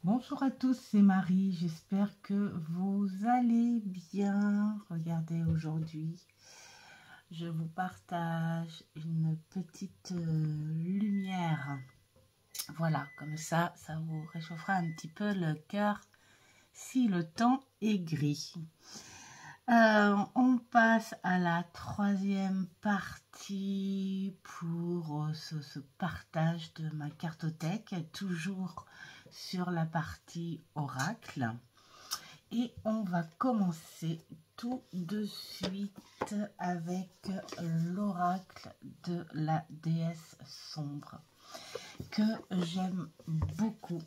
Bonjour à tous, c'est Marie, j'espère que vous allez bien. Regardez, aujourd'hui, je vous partage une petite lumière. Voilà, comme ça vous réchauffera un petit peu le cœur si le temps est gris. On passe à la troisième partie pour ce partage de ma cartothèque, toujours sur la partie oracle. Et on va commencer tout de suite avec l'oracle de la déesse sombre, que j'aime beaucoup.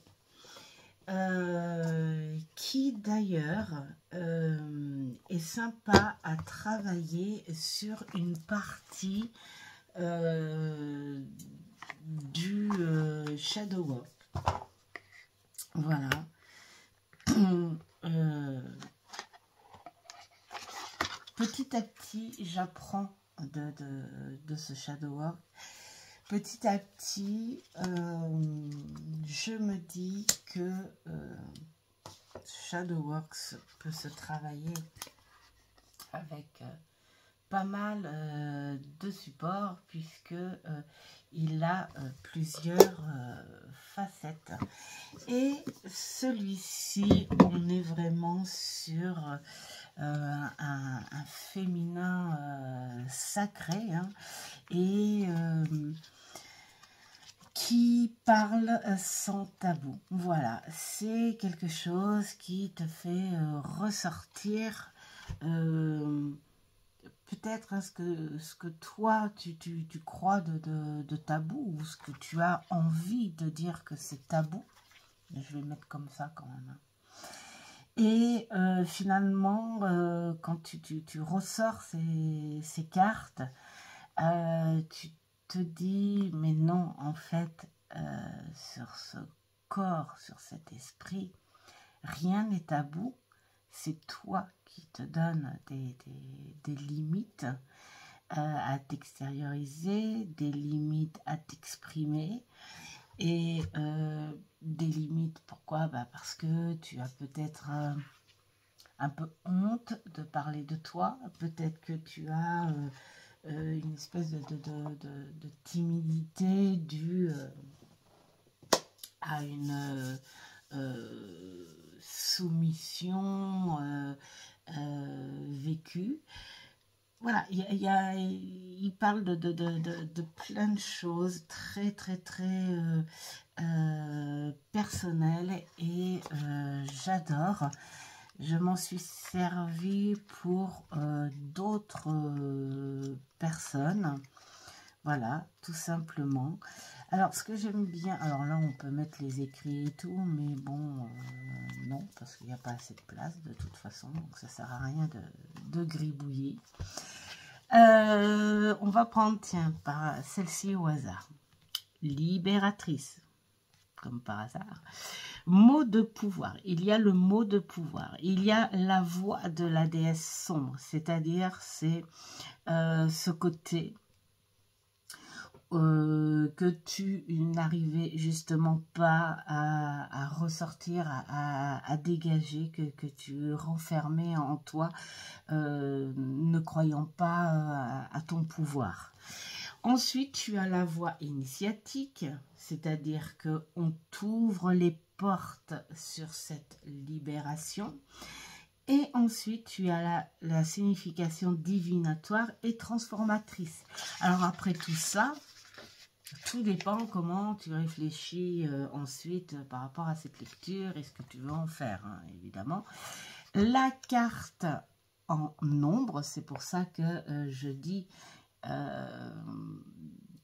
Qui d'ailleurs est sympa à travailler sur une partie du shadow work. Voilà. Petit à petit, j'apprends de ce shadow work. Petit à petit, je me dis que Shadowworks peut se travailler avec pas mal de supports, puisque il a plusieurs facettes. Et celui-ci, on est vraiment sur un féminin sacré, hein, et qui parle sans tabou. Voilà, c'est quelque chose qui te fait ressortir peut-être ce que toi tu crois de tabou, ou ce que tu as envie de dire que c'est tabou. Je vais mettre comme ça quand même. Et finalement, quand tu ressors ces cartes, tu te dis, mais non, en fait, sur ce corps, sur cet esprit, rien n'est tabou. C'est toi qui te donnes des limites à t'extérioriser, des limites à t'exprimer. Et des limites, pourquoi? Parce que tu as peut-être un peu honte de parler de toi, peut-être que tu as une espèce de timidité due à une soumission vécue. Voilà, il parle de plein de choses très personnelles, et j'adore. Je m'en suis servi pour d'autres personnes. Voilà, tout simplement. Alors, ce que j'aime bien, alors là, on peut mettre les écrits et tout, mais bon, non, parce qu'il n'y a pas assez de place, de toute façon, donc ça sert à rien de gribouiller. On va prendre, tiens, celle-ci au hasard. Libératrice, comme par hasard. Mot de pouvoir. Il y a le mot de pouvoir. Il y a la voix de la déesse sombre, c'est-à-dire c'est ce côté que tu n'arrivais justement pas à ressortir, à dégager, que tu renfermais en toi, ne croyant pas à ton pouvoir. Ensuite, tu as la voie initiatique, c'est-à-dire qu'on t'ouvre les portes sur cette libération. Et ensuite, tu as la signification divinatoire et transformatrice. Alors après tout ça, tout dépend comment tu réfléchis ensuite par rapport à cette lecture et ce que tu veux en faire, hein, évidemment. La carte en nombre, c'est pour ça que je dis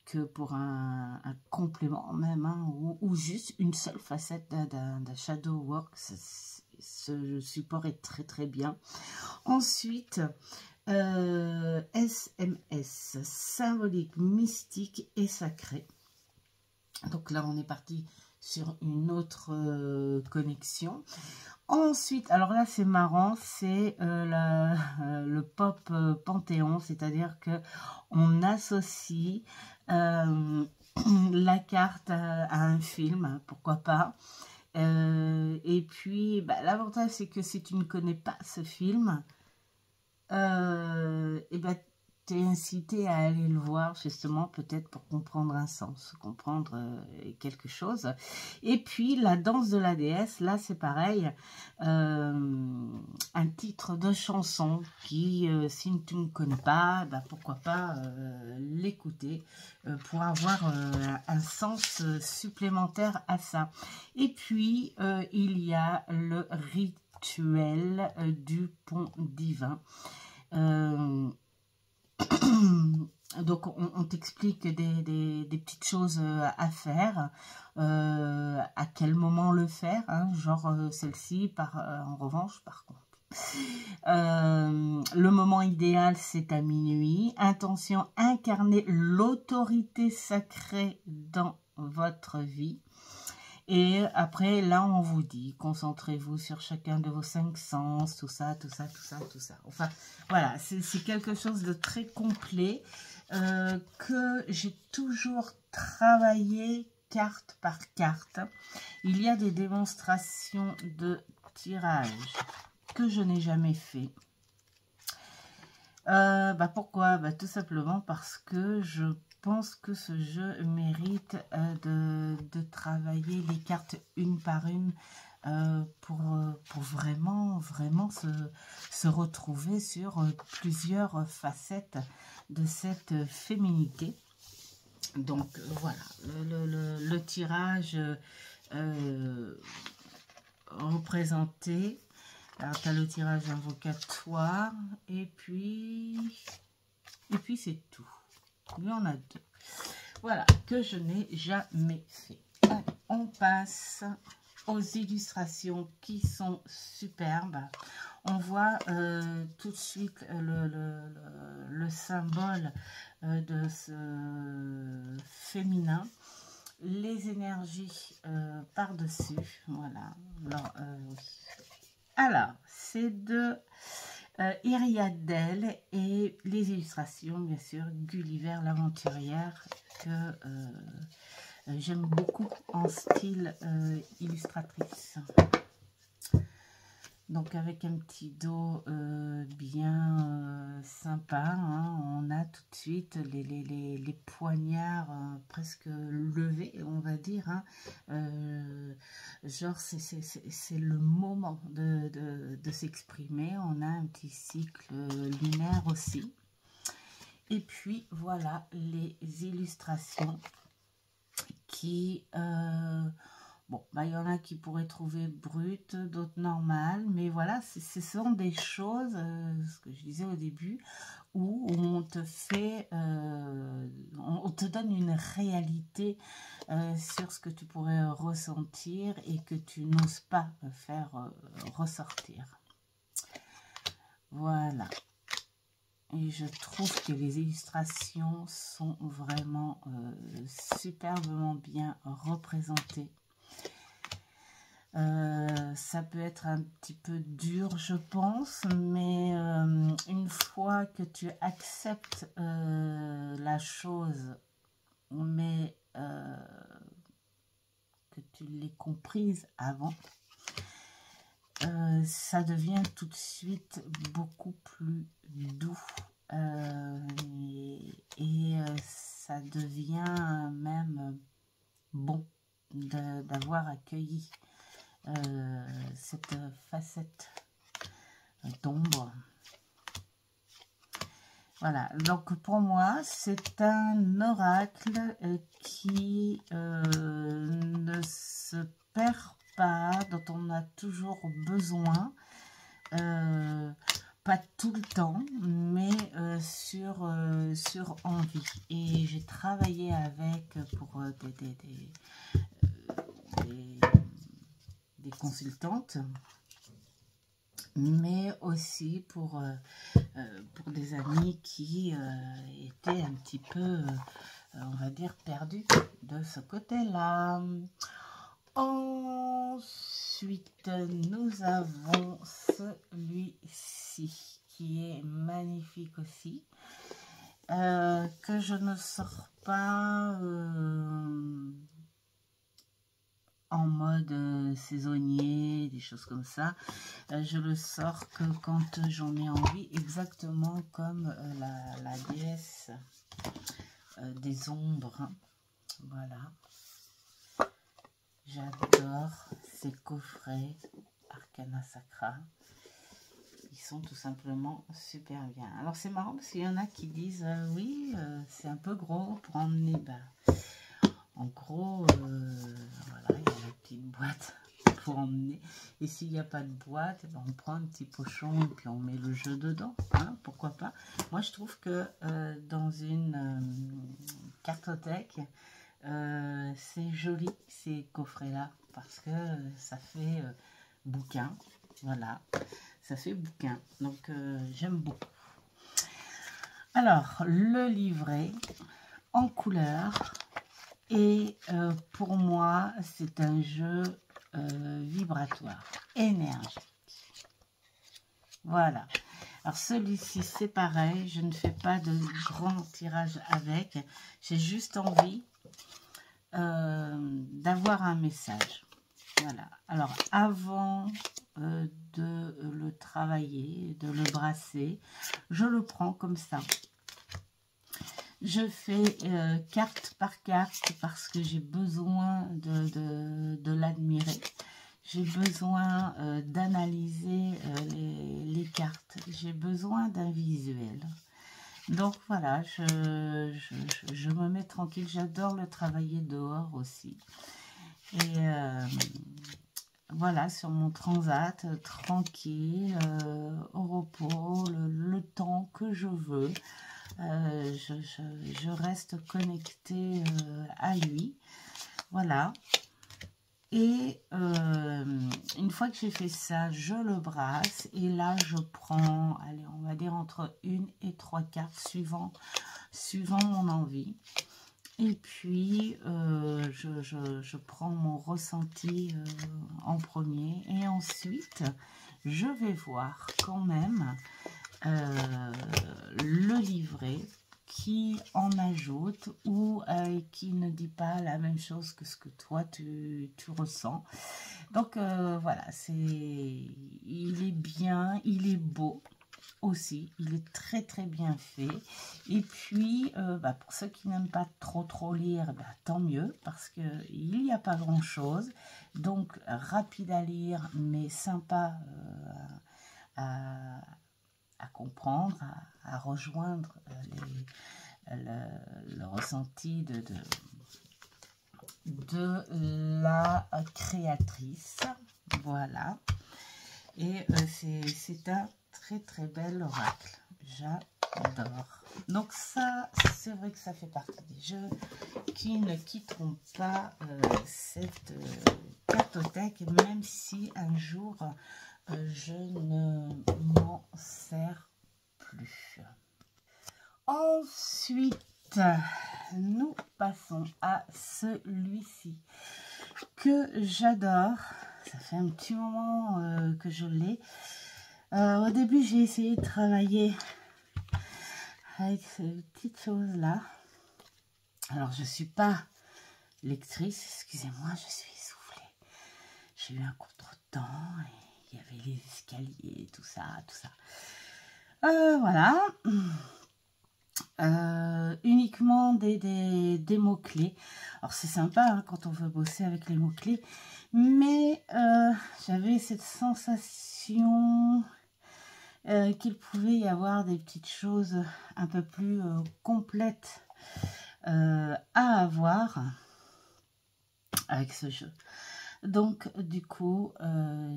que pour un complément même, hein, ou juste une seule facette d'un shadow work, ce support est très bien. Ensuite, SMS, symbolique, mystique et sacré. Donc là, on est parti sur une autre connexion. Ensuite, alors là, c'est marrant, c'est le pop panthéon, c'est-à-dire que on associe la carte à un film, pourquoi pas. Et puis, bah, l'avantage, c'est que si tu ne connais pas ce film, et ben, tu es incité à aller le voir, justement, peut-être pour comprendre un sens, comprendre quelque chose. Et puis, La danse de la déesse, là, c'est pareil, un titre de chanson qui, si tu ne connais pas, bah, pourquoi pas l'écouter pour avoir un sens supplémentaire à ça. Et puis, il y a le rituel du pont divin. Donc, on t'explique des petites choses à faire, à quel moment le faire, hein, genre celle-ci, en revanche, par contre. Le moment idéal, c'est à minuit. Intention, incarner l'autorité sacrée dans votre vie. Et après, là, on vous dit, concentrez-vous sur chacun de vos 5 sens, tout ça, tout ça, tout ça, tout ça. Enfin, voilà, c'est quelque chose de très complet que j'ai toujours travaillé carte par carte. Il y a des démonstrations de tirage que je n'ai jamais fait. Bah pourquoi? Bah, tout simplement parce que je pense que ce jeu mérite de travailler les cartes une par une pour vraiment se retrouver sur plusieurs facettes de cette féminité. Donc voilà, le tirage représenté. Alors, tu as le tirage invocatoire, et puis c'est tout. Il y en a 2. Voilà, que je n'ai jamais fait. Allez, on passe aux illustrations qui sont superbes. On voit tout de suite le symbole de ce féminin. Les énergies par-dessus. Voilà. Alors, c'est de Iriadel et les illustrations, bien sûr, Gulliver l'aventurière, que j'aime beaucoup en style illustratrice. Donc, avec un petit dos bien sympa, hein, on a tout de suite les poignards presque levés, on va dire. Hein, genre, c'est le moment de s'exprimer. On a un petit cycle lunaire aussi. Et puis, voilà les illustrations qui... bon, bah, il y en a qui pourraient trouver brutes, d'autres normales, mais voilà, ce sont des choses, ce que je disais au début, où on te fait, on te donne une réalité sur ce que tu pourrais ressentir et que tu n'oses pas faire ressortir. Voilà. Et je trouve que les illustrations sont vraiment superbement bien représentées. Ça peut être un petit peu dur, je pense, mais une fois que tu acceptes la chose, mais que tu l'aies comprise avant, ça devient tout de suite beaucoup plus doux et ça devient même bon d'avoir accueilli cette facette d'ombre. Voilà, donc pour moi, c'est un oracle qui ne se perd pas, dont on a toujours besoin, pas tout le temps, mais sur envie. Et j'ai travaillé avec pour des consultantes, mais aussi pour des amis qui étaient un petit peu, on va dire, perdus de ce côté-là. Ensuite, nous avons celui-ci qui est magnifique aussi, que je ne sors pas en mode saisonnier, et des choses comme ça. Je le sors que quand j'en ai envie, exactement comme la déesse des ombres. Hein. Voilà. J'adore ces coffrets Arcana Sacra. Ils sont tout simplement super bien. Alors c'est marrant parce qu'il y en a qui disent oui, c'est un peu gros pour emmener. Ben, en gros, voilà, il y a la petite boîte pour emmener. Et s'il n'y a pas de boîte, ben, on prend un petit pochon et puis on met le jeu dedans. Hein, pourquoi pas. Moi je trouve que dans une cartothèque, c'est joli ces coffrets là parce que ça fait bouquin, voilà, ça fait bouquin, donc j'aime beaucoup. Alors le livret en couleur et pour moi c'est un jeu vibratoire, énergique. Voilà. Alors celui-ci c'est pareil, je ne fais pas de grand tirage avec, j'ai juste envie d'avoir un message. Voilà. Alors avant de le travailler, de le brasser, je le prends comme ça. Je fais carte par carte parce que j'ai besoin de l'admirer. J'ai besoin d'analyser les cartes. J'ai besoin d'un visuel. Donc voilà, je me mets tranquille. J'adore le travailler dehors aussi. Et voilà, sur mon transat, tranquille, au repos, le temps que je veux. Je reste connectée à lui. Voilà. Et une fois que j'ai fait ça, je le brasse et là je prends, allez, on va dire entre 1 et 3 cartes suivant mon envie. Et puis je prends mon ressenti en premier et ensuite je vais voir quand même le livret qui en ajoute ou qui ne dit pas la même chose que ce que toi tu ressens. Donc voilà, il est bien, il est beau aussi, il est très très bien fait. Et puis pour ceux qui n'aiment pas trop lire, tant mieux parce que il n'y a pas grand chose, donc rapide à lire mais sympa à comprendre, à rejoindre le ressenti de la créatrice. Voilà. Et c'est un très très bel oracle. J'adore. Donc ça, c'est vrai que ça fait partie des jeux qui ne quitteront pas cette cartothèque, même si un jour je ne m'en sers plus. Ensuite, nous passons à celui-ci que j'adore. Ça fait un petit moment que je l'ai. Au début, j'ai essayé de travailler avec ces petites choses-là. Alors, je ne suis pas lectrice, excusez-moi, je suis essoufflée. J'ai eu un contretemps et il y avait les escaliers, tout ça. Voilà. Uniquement des mots-clés. Alors, c'est sympa hein, quand on veut bosser avec les mots-clés. Mais j'avais cette sensation qu'il pouvait y avoir des petites choses un peu plus complètes à avoir avec ce jeu. Donc du coup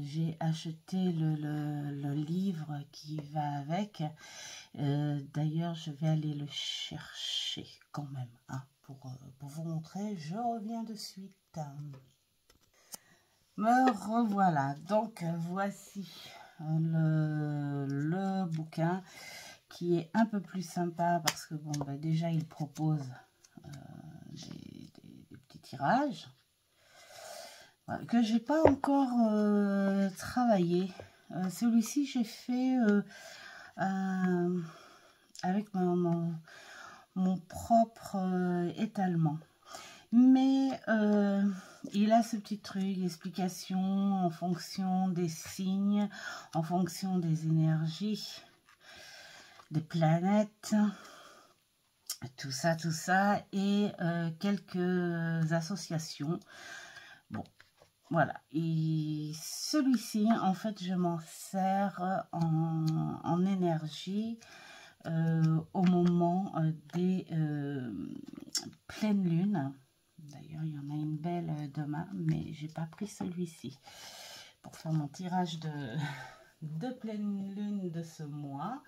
j'ai acheté le livre qui va avec. D'ailleurs je vais aller le chercher quand même hein, pour vous montrer. Je reviens de suite. Me revoilà. Donc voici le bouquin qui est un peu plus sympa parce que bon déjà il propose des petits tirages que j'ai pas encore travaillé. Celui-ci j'ai fait avec mon propre étalement, mais il a ce petit truc, explication en fonction des signes, en fonction des énergies, des planètes, tout ça, et quelques associations. Bon, voilà. Et celui-ci, en fait, je m'en sers en énergie au moment des pleines lunes. D'ailleurs, il y en a une belle demain, mais j'ai pas pris celui-ci pour faire mon tirage de pleine lune de ce mois.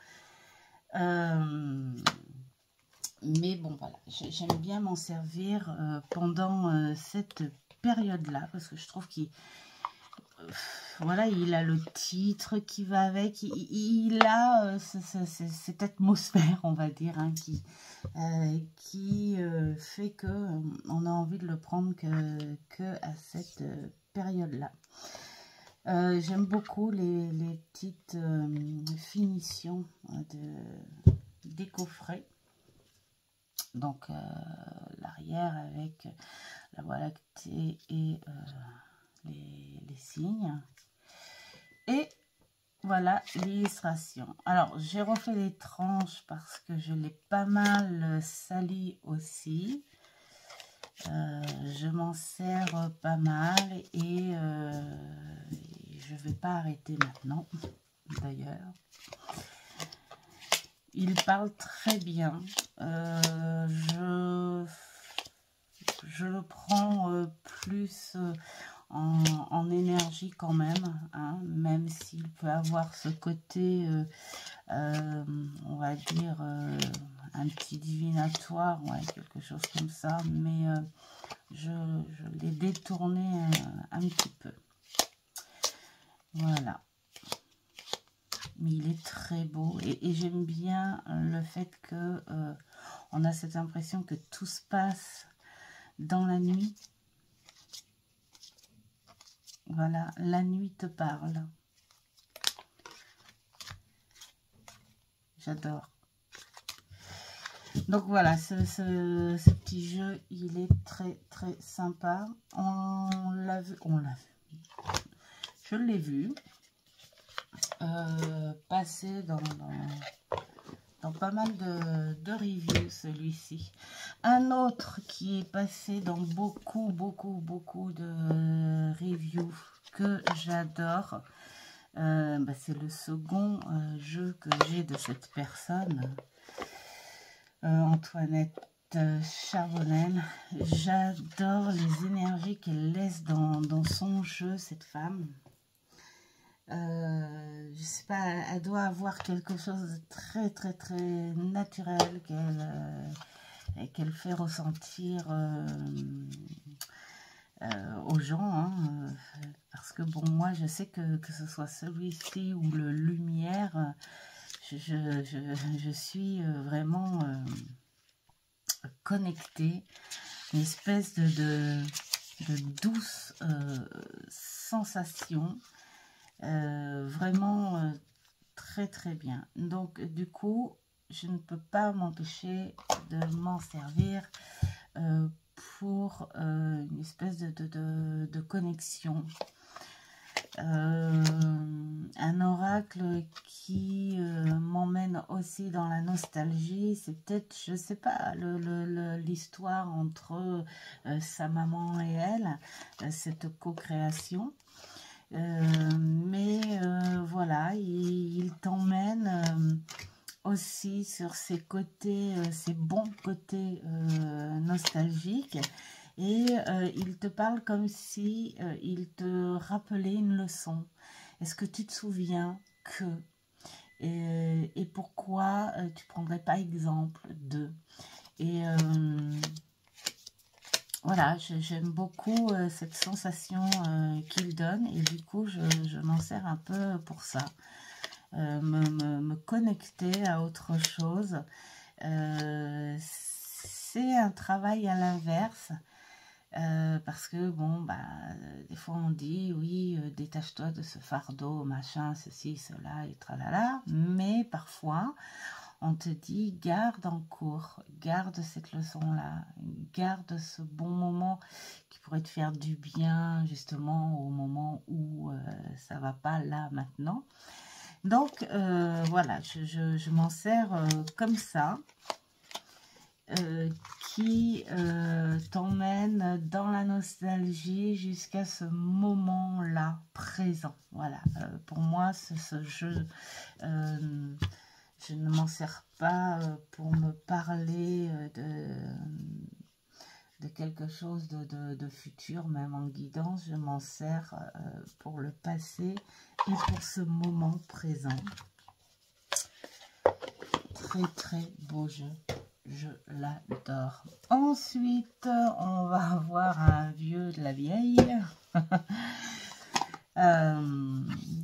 Mais bon, voilà, j'aime bien m'en servir pendant cette période-là, parce que je trouve qu'il voilà, il a le titre qui va avec, il a cette atmosphère, on va dire, hein, qui fait que on a envie de le prendre que à cette période-là. J'aime beaucoup les petites finitions des coffrets. Donc l'arrière avec la voie lactée et les signes. Et voilà l'illustration. Alors j'ai refait les tranches parce que je l'ai pas mal sali aussi. Je m'en sers pas mal et je vais pas arrêter maintenant d'ailleurs. Il parle très bien. Je le prends plus en énergie quand même, hein, même s'il peut avoir ce côté, on va dire, un petit divinatoire, ouais, quelque chose comme ça, mais je l'ai détourné un petit peu. Voilà. Mais il est très beau et j'aime bien le fait que on a cette impression que tout se passe dans la nuit. Voilà, la nuit te parle. J'adore. Donc voilà, ce petit jeu, il est très très sympa. On l'a vu, je l'ai vu passer dans pas mal de reviews, celui-ci. Un autre qui est passé dans beaucoup de reviews que j'adore, c'est le second jeu que j'ai de cette personne, Antoinette Charbonnel. J'adore les énergies qu'elle laisse dans son jeu, cette femme. Je sais pas, elle doit avoir quelque chose de très naturel qu'elle fait ressentir aux gens, hein, parce que bon, moi je sais que ce soit celui-ci ou le lumière, je suis vraiment connectée, une espèce de douce sensation. Vraiment très bien. Donc du coup je ne peux pas m'empêcher de m'en servir pour une espèce de connexion, un oracle qui m'emmène aussi dans la nostalgie. C'est peut-être, je sais pas, l'histoire entre sa maman et elle, cette co-création. Mais voilà, il t'emmène aussi sur ses côtés, ses bons côtés nostalgiques, et il te parle comme si il te rappelait une leçon. Est-ce que tu te souviens que et pourquoi tu prendrais pas exemple de, et voilà, j'aime beaucoup cette sensation qu'il donne, et du coup je m'en sers un peu pour ça, me connecter à autre chose. C'est un travail à l'inverse, parce que bon, des fois on dit oui, détache-toi de ce fardeau, machin, ceci, cela et tralala, mais parfois on te dit garde en cours, garde cette leçon-là, garde ce bon moment qui pourrait te faire du bien justement au moment où ça va pas là maintenant. Donc voilà, je m'en sers comme ça, qui t'emmène dans la nostalgie jusqu'à ce moment-là présent. Voilà, pour moi ce jeu... je ne m'en sers pas pour me parler de quelque chose de futur, même en guidance. Je m'en sers pour le passé et pour ce moment présent. Très très beau jeu. Je l'adore. Ensuite, on va avoir un vieux de la vieille.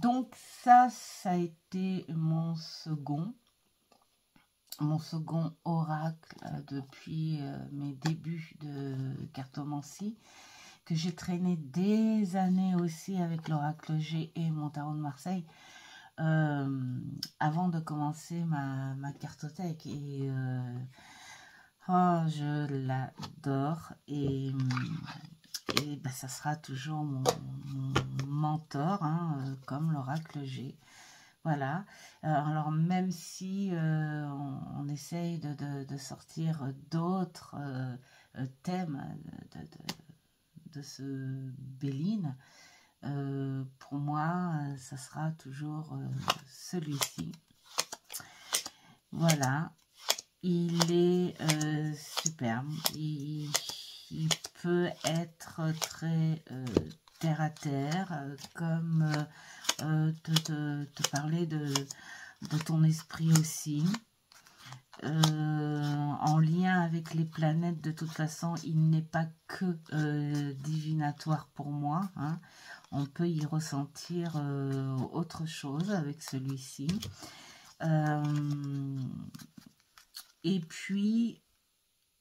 Donc ça a été mon second oracle depuis mes débuts de cartomancie, que j'ai traîné des années aussi avec l'oracle G et mon tarot de Marseille, avant de commencer ma cartothèque. Et oh, je l'adore, et ben, ça sera toujours mon mentor, hein, comme l'oracle G. Voilà, alors même si on essaye de sortir d'autres thèmes de ce Béline, pour moi, ça sera toujours celui-ci. Voilà, il est superbe, il peut être très terre à terre, comme te parler de ton esprit aussi, en lien avec les planètes. De toute façon, il n'est pas que divinatoire pour moi, hein. On peut y ressentir autre chose avec celui-ci, et puis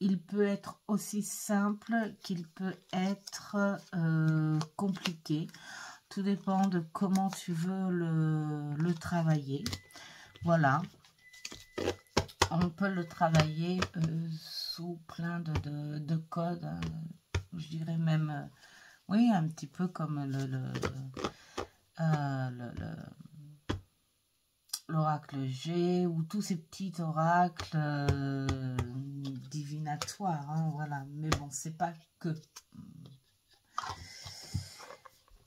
il peut être aussi simple qu'il peut être compliqué. Tout dépend de comment tu veux le travailler. Voilà. On peut le travailler sous plein de codes. Je dirais même, oui, un petit peu comme l'oracle G, ou tous ces petits oracles divinatoires, hein, voilà. Mais bon, c'est pas que...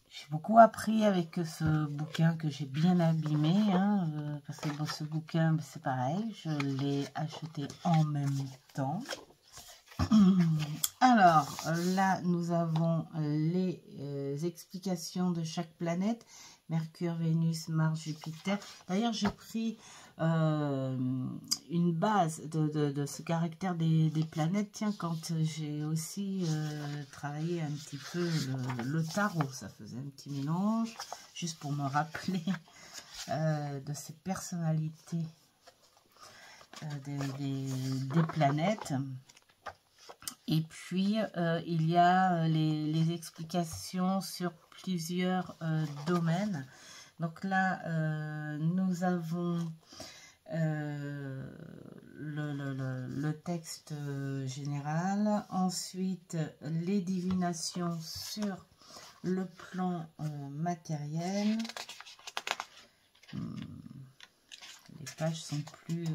J'ai beaucoup appris avec ce bouquin que j'ai bien abîmé, hein, parce que bon, ce bouquin, c'est pareil, je l'ai acheté en même temps. Alors, là, nous avons les explications de chaque planète. Mercure, Vénus, Mars, Jupiter. D'ailleurs, j'ai pris une base de ce caractère des planètes. Tiens, quand j'ai aussi travaillé un petit peu le tarot, ça faisait un petit mélange, juste pour me rappeler de ces personnalités des planètes. Et puis, il y a les explications sur plusieurs domaines. Donc là, nous avons le texte général. Ensuite, les divinations sur le plan matériel. Les pages sont plus...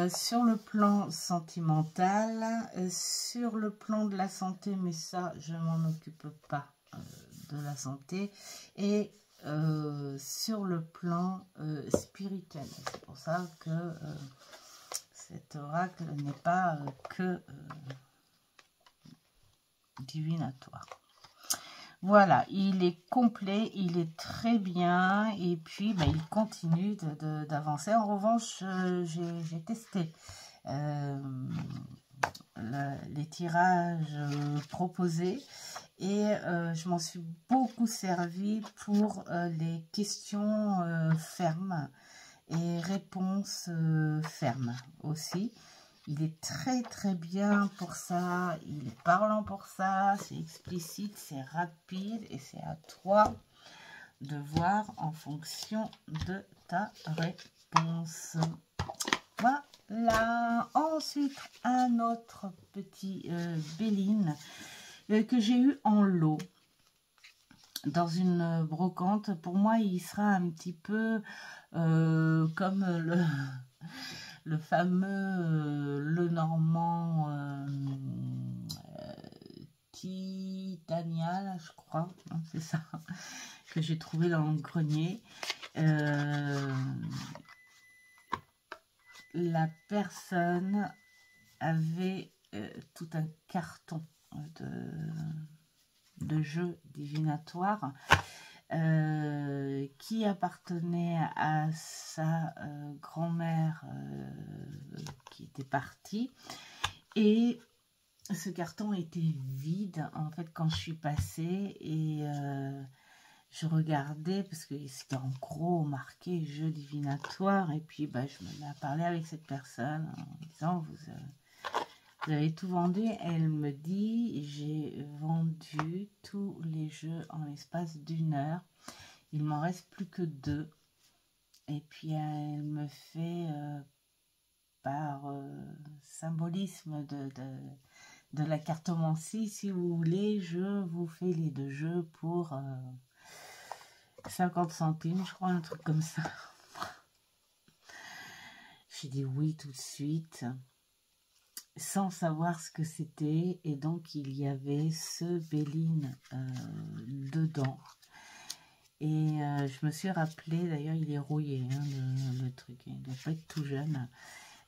sur le plan sentimental, sur le plan de la santé, mais ça, je m'en occupe pas de la santé, et sur le plan spirituel. C'est pour ça que cet oracle n'est pas que divinatoire. Voilà, il est complet, il est très bien, et puis ben, il continue d'avancer. En revanche, j'ai testé les tirages proposés, et je m'en suis beaucoup servi pour les questions fermes et réponses fermes aussi. Il est très très bien pour ça, il est parlant pour ça, c'est explicite, c'est rapide, et c'est à toi de voir en fonction de ta réponse. Voilà. Ensuite, un autre petit Béline que j'ai eu en lot dans une brocante. Pour moi, il sera un petit peu comme le fameux Lenormand Titania, là, je crois, c'est ça, que j'ai trouvé dans le grenier. La personne avait tout un carton de jeux divinatoires qui appartenait à sa grand-mère qui était partie, et ce carton était vide en fait quand je suis passée, et je regardais parce que c'était en gros marqué jeu divinatoire, et puis bah, je me mets à parler avec cette personne en disant vous avez tout vendu. Elle me dit j'ai vendu tous les jeux en l'espace d'une heure, il m'en reste plus que 2. Et puis elle me fait par symbolisme de la cartomancie, si vous voulez, je vous fais les 2 jeux pour 50 centimes, je crois, un truc comme ça. J'ai dit oui tout de suite, sans savoir ce que c'était, et donc il y avait ce Béline dedans. Et je me suis rappelé, d'ailleurs il est rouillé, hein, le truc, il ne doit pas être tout jeune.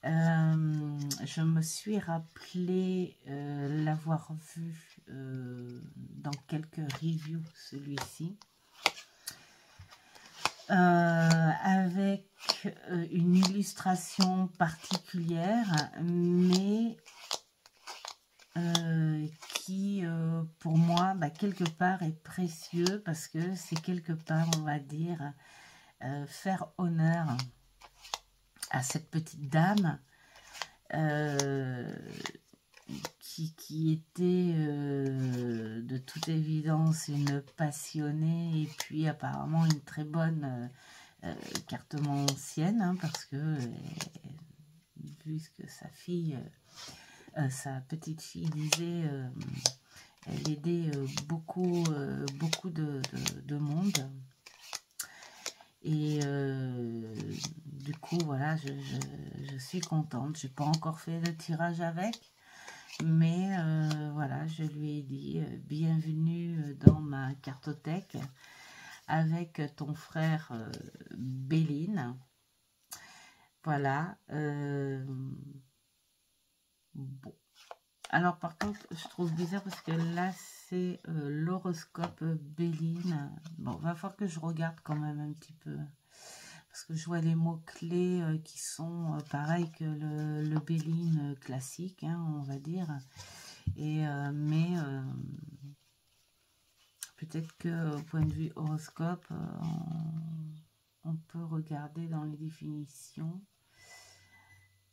Je me suis rappelé l'avoir vu dans quelques reviews, celui-ci, avec une illustration particulière, mais qui pour moi bah, quelque part est précieux, parce que c'est quelque part, on va dire, faire honneur à cette petite dame qui était de toute évidence une passionnée, et puis apparemment une très bonne cartomancienne, hein, parce que vu ce que sa fille, sa petite fille disait, elle aidait beaucoup de monde. Et du coup, voilà, je suis contente. Je n'ai pas encore fait le tirage avec, mais voilà, je lui ai dit bienvenue dans ma cartothèque avec ton frère Béline. Voilà. Bon. Alors par contre, je trouve bizarre parce que là, c'est l'horoscope Béline. Bon, va falloir que je regarde quand même un petit peu. Parce que je vois les mots-clés qui sont pareils que le Béline classique, hein, on va dire. Et, mais peut-être que au point de vue horoscope, on peut regarder dans les définitions.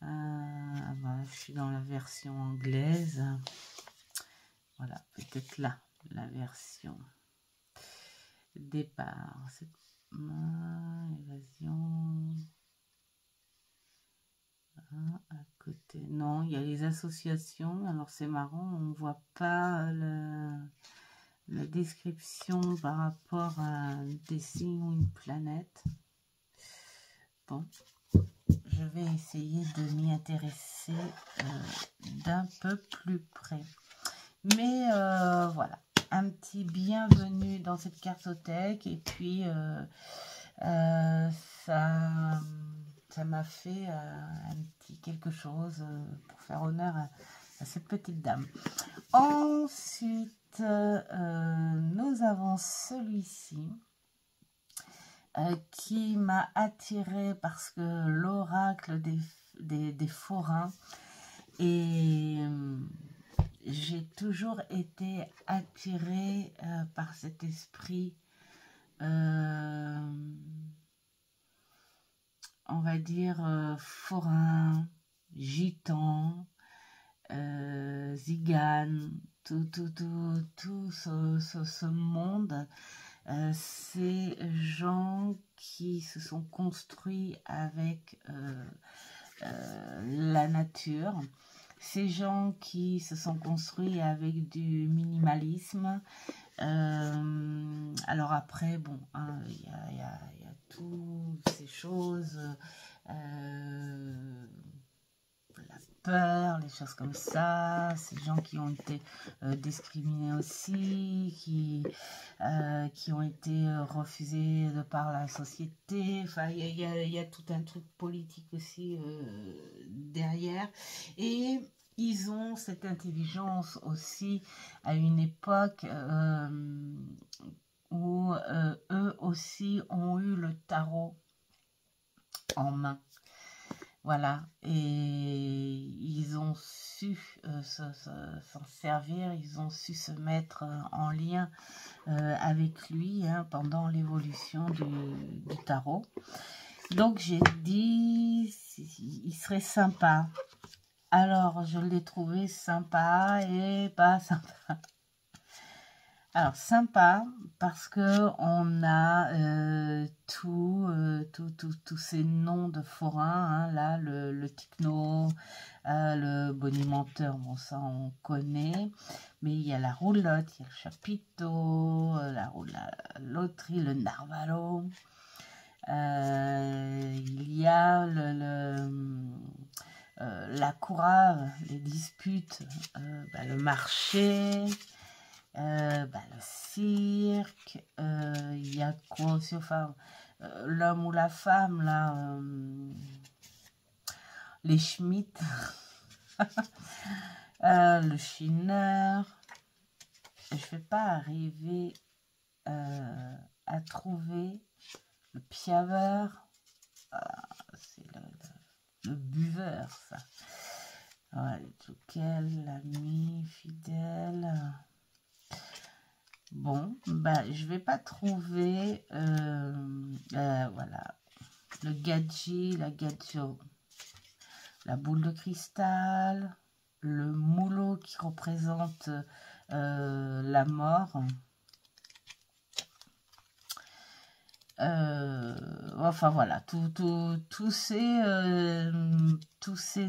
Voilà, je suis dans la version anglaise. Voilà, peut-être là, la version départ. Évasion. À côté. Non, il y a les associations. Alors c'est marrant, on ne voit pas la description par rapport à des signes ou une planète. Bon. Je vais essayer de m'y intéresser d'un peu plus près. Mais voilà, un petit bienvenue dans cette cartothèque. Et puis, ça m'a fait un petit quelque chose pour faire honneur à cette petite dame. Ensuite, nous avons celui-ci. Qui m'a attiré parce que l'oracle des forains, et j'ai toujours été attirée par cet esprit, on va dire forain, gitan, zigane, tout ce monde. Ces gens qui se sont construits avec la nature. Ces gens qui se sont construits avec du minimalisme. Alors après, bon, hein, y a toutes ces choses, la peur, les choses comme ça, ces gens qui ont été discriminés aussi, qui ont été refusés de par la société. Enfin, il y a tout un truc politique aussi derrière. Et ils ont cette intelligence aussi à une époque où eux aussi ont eu le tarot en main. Voilà, et ils ont su s'en servir, ils ont su se mettre en lien avec lui hein, pendant l'évolution du tarot. Donc j'ai dit, il serait sympa. Alors je l'ai trouvé sympa et pas sympa. Alors sympa parce que on a tous ces noms de forains, hein, là le Ticno, le bonimenteur, bon ça on connaît, mais il y a la roulotte, il y a le chapiteau, la loterie, le narvalo, il y a la courave, les disputes, le marché. Le cirque, il y a quoi aussi, enfin, l'homme ou la femme, là, les Schmitt, le chineur. Je ne vais pas arriver à trouver le piaveur, c'est le buveur, ça. Ouais, lequel, l'ami fidèle. Bon, bah, je vais pas trouver, voilà, le gadget, la gadjo, la boule de cristal, le moulot qui représente la mort. Enfin voilà, tous ces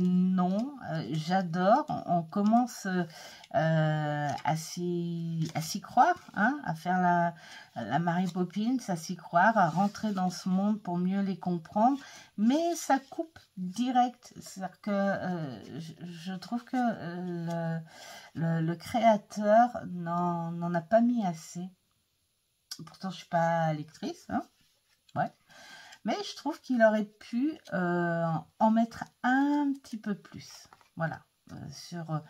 noms, j'adore. On commence à s'y croire, hein, à faire la Mary Poppins, à s'y croire, à rentrer dans ce monde pour mieux les comprendre, mais ça coupe direct. C'est-à-dire que je trouve que le créateur n'en a pas mis assez. Pourtant, je ne suis pas lectrice, hein. Ouais. Mais je trouve qu'il aurait pu en mettre un petit peu plus. Voilà. Sur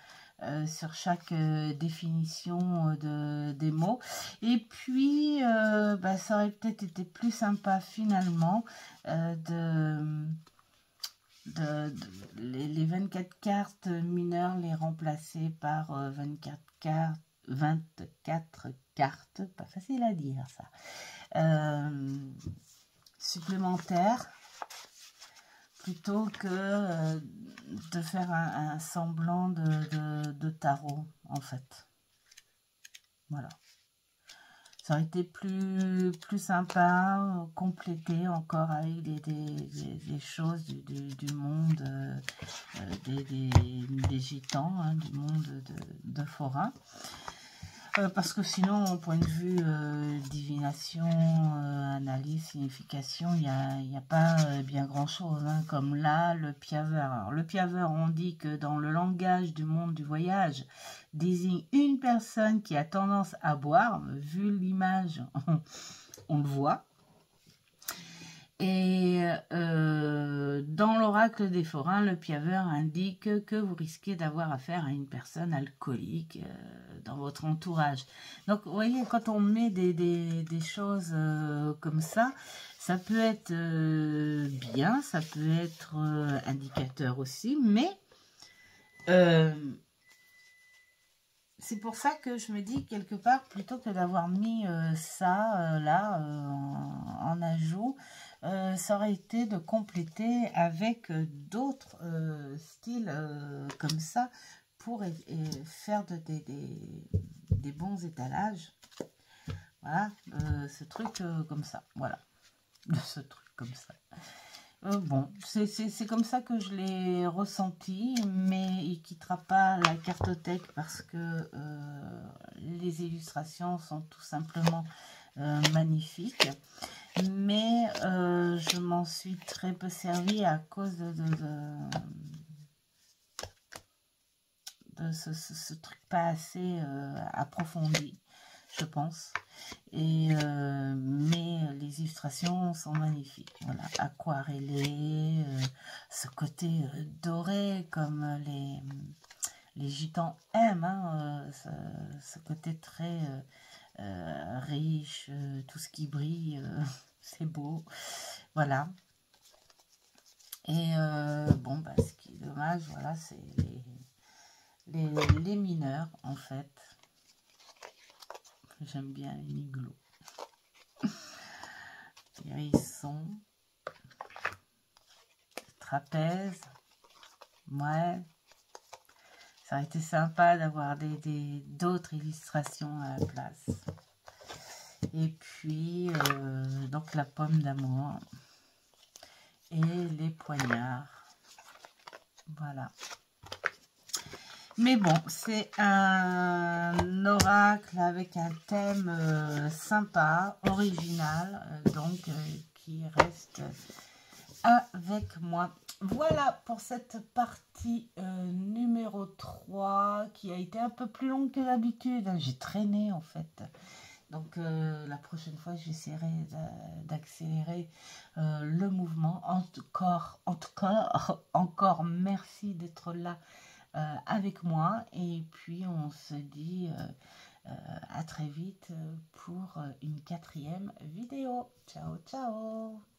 chaque définition des mots. Et puis, ça aurait peut-être été plus sympa finalement les 24 cartes mineures, les remplacer par 24 cartes, pas facile à dire ça, supplémentaires, plutôt que de faire un semblant de tarot, en fait. Voilà. Ça aurait été plus sympa, complété encore avec des choses du monde des gitans, hein, du monde de forains. Parce que sinon, au point de vue divination, analyse, signification, il n'y a pas bien grand-chose. Hein, comme là, le piaveur. Alors, le piaveur, on dit que dans le langage du monde du voyage, désigne une personne qui a tendance à boire. Vu l'image, on le voit. Et dans l'oracle des forains, le piaveur indique que vous risquez d'avoir affaire à une personne alcoolique dans votre entourage. Donc, vous voyez, quand on met des choses comme ça peut être bien, ça peut être indicateur aussi, mais c'est pour ça que je me dis, quelque part, plutôt que d'avoir mis ça là en ajout, ça aurait été de compléter avec d'autres styles comme ça pour faire des bons étalages. Voilà, ce truc comme ça. Voilà, ce truc comme ça. Bon, c'est comme ça que je l'ai ressenti, mais il quittera pas la cartothèque parce que les illustrations sont tout simplement magnifiques. Mais je m'en suis très peu servi à cause de ce truc pas assez approfondi, je pense. Mais les illustrations sont magnifiques. Voilà, aquarellées, ce côté doré comme les gitans aiment, hein, ce côté très riche, tout ce qui brille, c'est beau. Voilà. Et bon, bah, ce qui est dommage, voilà, c'est les mineurs, en fait. J'aime bien les miglots. Hérisson. Trapèze. Ouais. Ça aurait été sympa d'avoir d'autres illustrations à la place. Et puis, donc la pomme d'amour. Et les poignards. Voilà. Mais bon, c'est un oracle avec un thème sympa, original, donc qui reste avec moi. Voilà pour cette partie numéro 3 qui a été un peu plus longue que d'habitude. J'ai traîné en fait. Donc la prochaine fois, j'essaierai d'accélérer le mouvement. Encore merci d'être là avec moi. Et puis on se dit à très vite pour une 4e vidéo. Ciao, ciao!